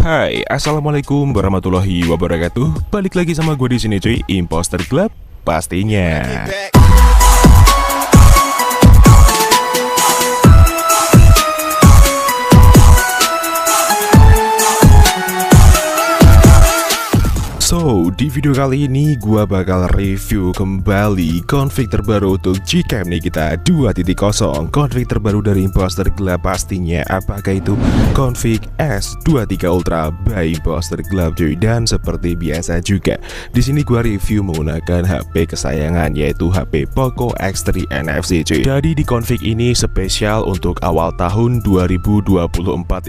Hai, assalamualaikum warahmatullahi wabarakatuh. Balik lagi sama gue di sini cuy, Imposter Club pastinya. So, di video kali ini gua bakal review kembali config terbaru untuk Gcam Nikita 2.0. Config terbaru dari Imposter Club pastinya. Apakah itu config S23 Ultra by Imposter Club cuy. Dan seperti biasa juga, di sini gua review menggunakan HP kesayangan, yaitu HP Poco X3 NFC cuy. Jadi di config ini spesial untuk awal tahun 2024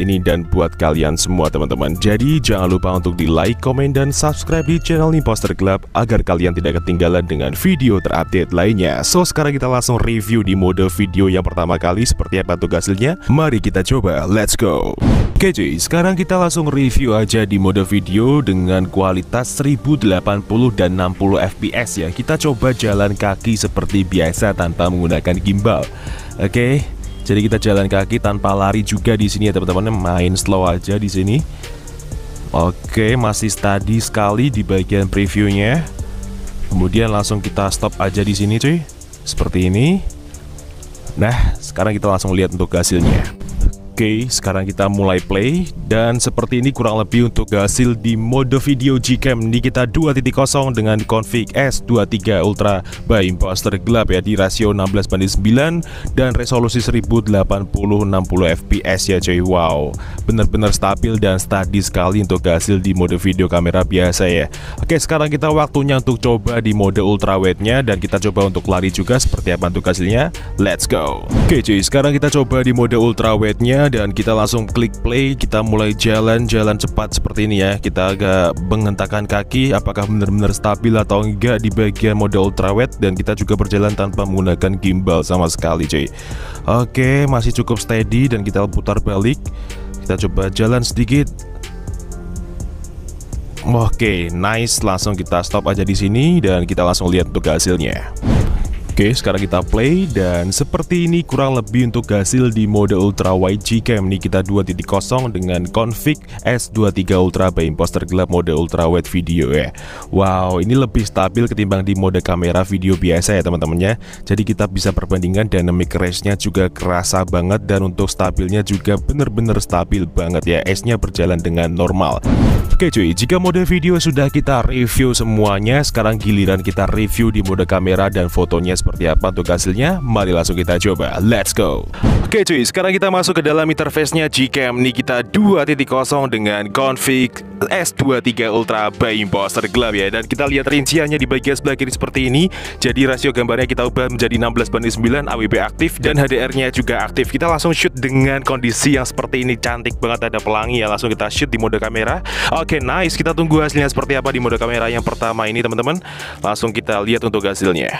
ini dan buat kalian semua teman-teman. Jadi jangan lupa untuk di like, komen, dan subscribe di channel Imposter Club agar kalian tidak ketinggalan dengan video terupdate lainnya. So sekarang kita langsung review di mode video yang pertama kali seperti apa tuh hasilnya. Mari kita coba, let's go. Oke cuy, sekarang kita langsung review aja di mode video dengan kualitas 1080 dan 60 fps ya. Kita coba jalan kaki seperti biasa tanpa menggunakan gimbal. Oke, jadi kita jalan kaki tanpa lari juga di sini ya teman-teman. Main slow aja di sini. Oke, masih steady sekali di bagian previewnya. Kemudian langsung kita stop aja di sini cuy, seperti ini. Nah, sekarang kita langsung lihat untuk hasilnya. Oke, sekarang kita mulai play. Dan seperti ini kurang lebih untuk hasil di mode video Gcam Nikita 2.0 dengan config S23 Ultra by Imposter Club ya, di rasio 16:9 dan resolusi 1080 60 fps ya cuy. Wow, bener-bener stabil dan steady sekali untuk hasil di mode video kamera biasa ya. Oke, sekarang kita waktunya untuk coba di mode ultrawide-nya, dan kita coba untuk lari juga seperti apa untuk hasilnya. Let's go. Oke cuy, sekarang kita coba di mode ultrawide-nya dan kita langsung klik play. Kita mulai jalan-jalan cepat seperti ini ya. Kita agak menghentakkan kaki apakah benar-benar stabil atau enggak di bagian mode ultrawide, dan kita juga berjalan tanpa menggunakan gimbal sama sekali cuy. Oke, masih cukup steady dan kita putar balik. Kita coba jalan sedikit. Oke, nice. Langsung kita stop aja di sini dan kita langsung lihat untuk hasilnya. Oke, sekarang kita play dan seperti ini kurang lebih untuk hasil di mode ultrawide Gcam Nikita 2.0 dengan config S23 Ultra by Imposter Club mode ultrawide video ya. Wow, ini lebih stabil ketimbang di mode kamera video biasa ya teman-teman ya. Jadi kita bisa perbandingan dynamic range-nya juga kerasa banget, dan untuk stabilnya juga bener-bener stabil banget ya. S-nya berjalan dengan normal. Oke cuy, jika mode video sudah kita review semuanya, sekarang giliran kita review di mode kamera dan fotonya seperti apa untuk hasilnya. Mari langsung kita coba, let's go. Oke cuy, sekarang kita masuk ke dalam interface-nya Gcam Nikita 2.0 dengan config S23 Ultra by Imposter Club ya. Dan kita lihat rinciannya di bagian sebelah kiri seperti ini. Jadi rasio gambarnya kita ubah menjadi 16:9, AWB aktif dan HDR-nya juga aktif. Kita langsung shoot dengan kondisi yang seperti ini, cantik banget, ada pelangi ya. Langsung kita shoot di mode kamera. Oke, nice. Kita tunggu hasilnya seperti apa di mode kamera yang pertama ini teman-teman. Langsung kita lihat untuk hasilnya.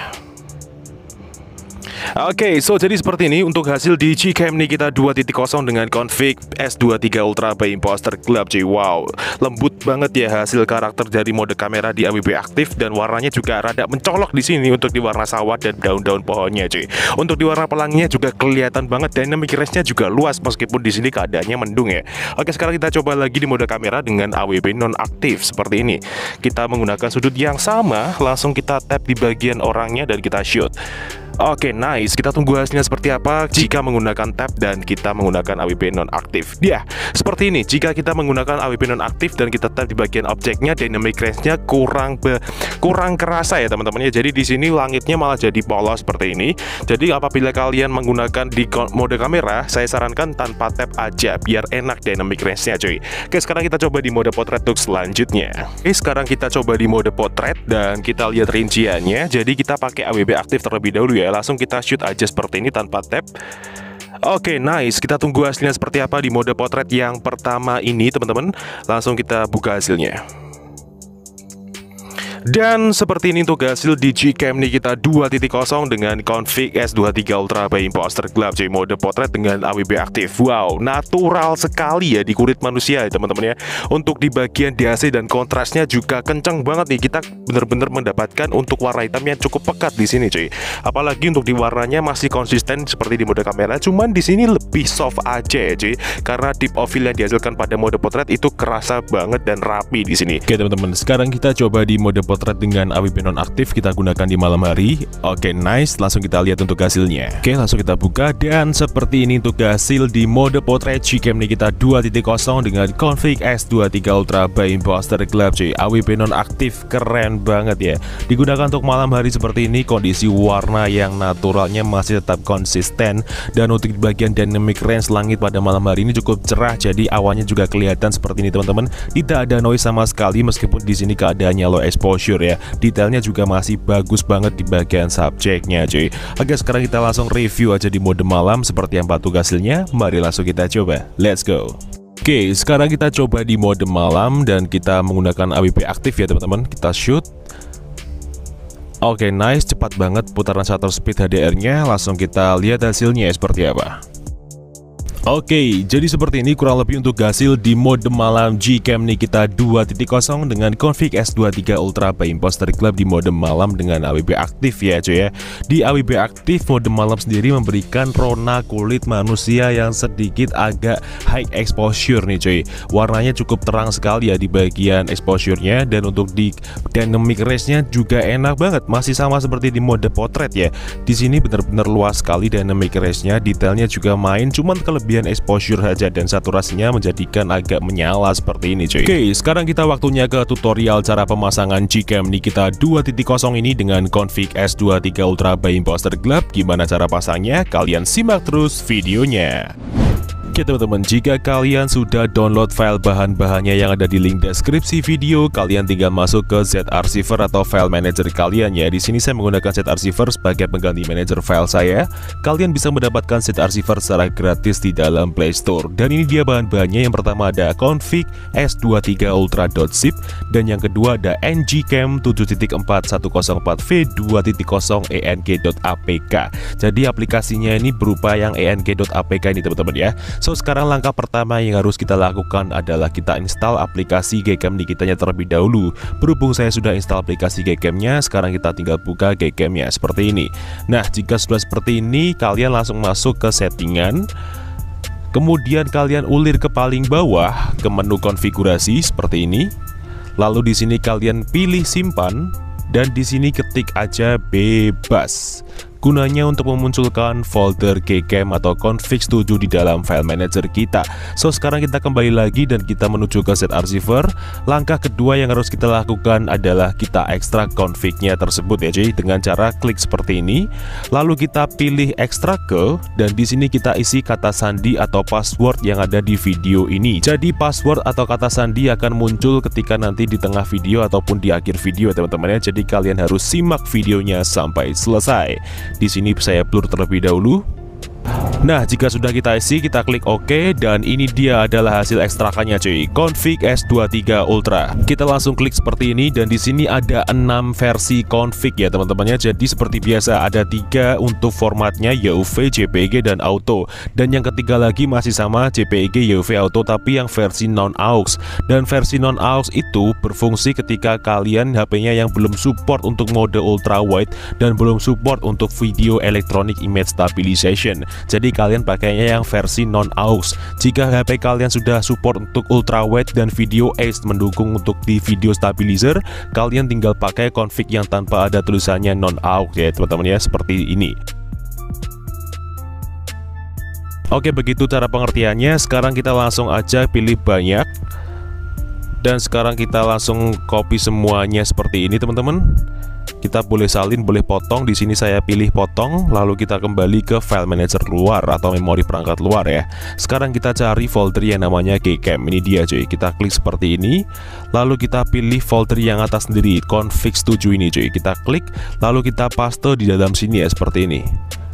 Oke, so jadi seperti ini untuk hasil di Gcam Nikita 2.0 dengan config S23 Ultra by Imposter Club cuy. Wow, lembut banget ya hasil karakter dari mode kamera di AWB aktif, dan warnanya juga rada mencolok di sini untuk di warna sawah dan daun-daun pohonnya cuy. Untuk di warna pelanginya juga kelihatan banget, dynamic range-nya juga luas meskipun di sini keadaannya mendung ya. Oke, sekarang kita coba lagi di mode kamera dengan AWB non aktif seperti ini. Kita menggunakan sudut yang sama, langsung kita tap di bagian orangnya dan kita shoot. Oke, nice. Kita tunggu hasilnya seperti apa jika menggunakan tab dan kita menggunakan AWP non-aktif. Ya, seperti ini. Jika kita menggunakan AWP non-aktif dan kita tap di bagian objeknya, dynamic range-nya kurang kerasa ya teman-teman ya. Jadi di sini langitnya malah jadi polos seperti ini. Jadi apabila kalian menggunakan di mode kamera, saya sarankan tanpa tab aja biar enak dynamic range-nya cuy. Oke, sekarang kita coba di mode potret untuk selanjutnya. Oke, sekarang kita coba di mode potret dan kita lihat rinciannya. Jadi kita pakai AWB aktif terlebih dahulu ya. Langsung kita shoot aja seperti ini tanpa tap. Oke, nice. Kita tunggu hasilnya seperti apa di mode potret yang pertama ini teman-teman. Langsung kita buka hasilnya. Dan seperti ini untuk hasil di Gcam Nikita 2.0 dengan config S23 Ultra by Imposter Club cuy, mode potret dengan AWB aktif. Wow, natural sekali ya di kulit manusia ya teman-teman ya. Untuk di bagian DAC dan kontrasnya juga kenceng banget nih. Kita bener-bener mendapatkan untuk warna hitam yang cukup pekat di sini cuy. Apalagi untuk di warnanya masih konsisten seperti di mode kamera, cuman di sini lebih soft aja ya cuy. Karena deep of field yang dihasilkan pada mode potret itu kerasa banget dan rapi di sini. Oke teman-teman, sekarang kita coba di mode potret dengan AWB nonaktif, kita gunakan di malam hari. Oke, nice, langsung kita lihat untuk hasilnya. Oke, langsung kita buka dan seperti ini untuk hasil di mode potret Gcam Nikita 2.0 dengan config S23 Ultra by Imposter Club cuy. AWB nonaktif keren banget ya. Digunakan untuk malam hari seperti ini, kondisi warna yang naturalnya masih tetap konsisten, dan untuk bagian dynamic range langit pada malam hari ini cukup cerah, jadi awannya juga kelihatan seperti ini teman-teman. Tidak ada noise sama sekali meskipun di sini keadaannya low exposure ya. Detailnya juga masih bagus banget di bagian subjeknya cuy. Oke, sekarang kita langsung review aja di mode malam seperti apa tuh hasilnya. Mari langsung kita coba, let's go. Oke, sekarang kita coba di mode malam dan kita menggunakan AWB aktif ya teman-teman. Kita shoot. Oke, nice, cepat banget putaran shutter speed HDR-nya. Langsung kita lihat hasilnya seperti apa. Oke, jadi seperti ini kurang lebih untuk hasil di mode malam Gcam Nikita 2.0 dengan config S23 Ultra by Imposter Club di mode malam dengan AWB aktif ya cuy ya. Di AWB aktif, mode malam sendiri memberikan rona kulit manusia yang sedikit agak high exposure nih cuy. Warnanya cukup terang sekali ya di bagian exposure-nya, dan untuk di dynamic range-nya juga enak banget, masih sama seperti di mode potret ya. Di sini benar-benar luas sekali dynamic range-nya, detailnya juga main, cuman kelebihan exposure saja dan saturasinya menjadikan agak menyala seperti ini cuy. Oke, sekarang kita waktunya ke tutorial cara pemasangan Gcam Nikita 2.0 ini dengan config S23 Ultra by Imposter Club. Gimana cara pasangnya? Kalian simak terus videonya. Oke teman-teman, jika kalian sudah download file bahan-bahannya yang ada di link deskripsi video, kalian tinggal masuk ke Z-Archiver atau file manager kalian ya. Di sini saya menggunakan Z-Archiver sebagai pengganti manager file saya. Kalian bisa mendapatkan Z-Archiver secara gratis di dalam Play Store. Dan ini dia bahan-bahannya. Yang pertama ada config S23 Ultra.zip, dan yang kedua ada ngcam 7.4104v2.0 Jadi aplikasinya ini berupa yang enk.apk ini teman-teman ya. So, sekarang langkah pertama yang harus kita lakukan adalah kita install aplikasi Gcam Nikitanya terlebih dahulu. Berhubung saya sudah install aplikasi Gcam-nya, sekarang kita tinggal buka Gcam-nya seperti ini. Nah, jika sudah seperti ini, kalian langsung masuk ke settingan. Kemudian kalian ulir ke paling bawah ke menu konfigurasi seperti ini. Lalu di sini kalian pilih simpan, dan di sini ketik aja bebas. Gunanya untuk memunculkan folder Gcam atau config 7 di dalam file manager kita. So, sekarang kita kembali lagi dan kita menuju ke Z-Archiver. Langkah kedua yang harus kita lakukan adalah kita ekstrak config-nya tersebut ya cuy, dengan cara klik seperti ini. Lalu kita pilih ekstrak ke, dan di sini kita isi kata sandi atau password yang ada di video ini. Jadi password atau kata sandi akan muncul ketika nanti di tengah video ataupun di akhir video teman-teman ya. Jadi kalian harus simak videonya sampai selesai. Di sini saya blur terlebih dahulu. Nah, jika sudah kita isi, kita klik OK, dan ini dia adalah hasil ekstrakannya cuy, config S23 Ultra. Kita langsung klik seperti ini, dan di sini ada 6 versi config ya teman-teman ya. Jadi seperti biasa ada 3 untuk formatnya, YOV, JPEG, dan auto. Dan yang ketiga lagi masih sama, JPEG, YOV, auto, tapi yang versi non-aux. Dan versi non-aux itu berfungsi ketika kalian HP-nya yang belum support untuk mode ultra wide dan belum support untuk video electronic image stabilization. Jadi kalian pakainya yang versi non-aux. Jika HP kalian sudah support untuk ultra wide dan video Ace mendukung untuk di video stabilizer, kalian tinggal pakai config yang tanpa ada tulisannya non-aux ya teman-teman ya, seperti ini. Oke, begitu cara pengertiannya. Sekarang kita langsung aja pilih banyak, dan sekarang kita langsung copy semuanya seperti ini teman-teman. Kita boleh salin, boleh potong. Di sini saya pilih potong, lalu kita kembali ke file manager luar atau memori perangkat luar ya. Sekarang kita cari folder yang namanya Gcam. Ini dia cuy. Kita klik seperti ini, lalu kita pilih folder yang atas sendiri, config 7 ini cuy. Kita klik, lalu kita paste di dalam sini ya, seperti ini.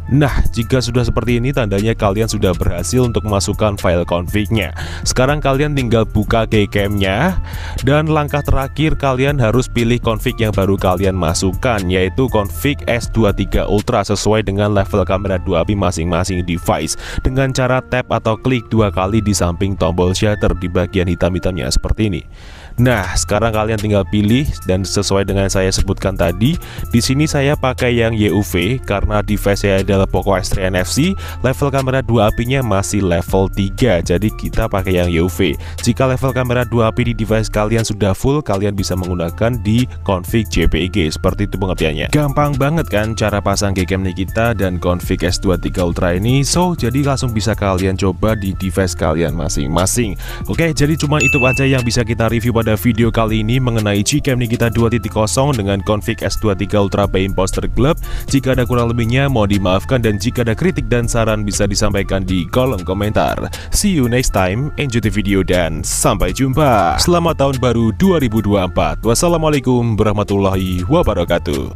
Nah, jika sudah seperti ini tandanya kalian sudah berhasil untuk masukkan file config-nya. Sekarang kalian tinggal buka Gcam-nya, dan langkah terakhir kalian harus pilih config yang baru kalian masukkan, yaitu config S23 Ultra sesuai dengan level kamera 2 API masing-masing device, dengan cara tap atau klik 2 kali di samping tombol shutter di bagian hitam-hitamnya seperti ini. Nah, sekarang kalian tinggal pilih, dan sesuai dengan saya sebutkan tadi, di sini saya pakai yang YUV karena device saya adalah Poco X3 NFC, level kamera 2 API-nya masih level 3, jadi kita pakai yang YUV. Jika level kamera 2 API di device kalian sudah full, kalian bisa menggunakan di config JPEG, seperti itu pengertiannya. Gampang banget kan cara pasang Gcam Nikita dan config S23 Ultra ini, so jadi langsung bisa kalian coba di device kalian masing-masing. Oke, jadi cuma itu aja yang bisa kita review pada video kali ini mengenai Gcam Nikita 2.0 dengan config S23 Ultra by Imposter Club. Jika ada kurang lebihnya mohon dimaafkan, dan jika ada kritik dan saran bisa disampaikan di kolom komentar. See you next time, enjoy the video dan sampai jumpa. Selamat tahun baru 2024. Wassalamualaikum warahmatullahi wabarakatuh.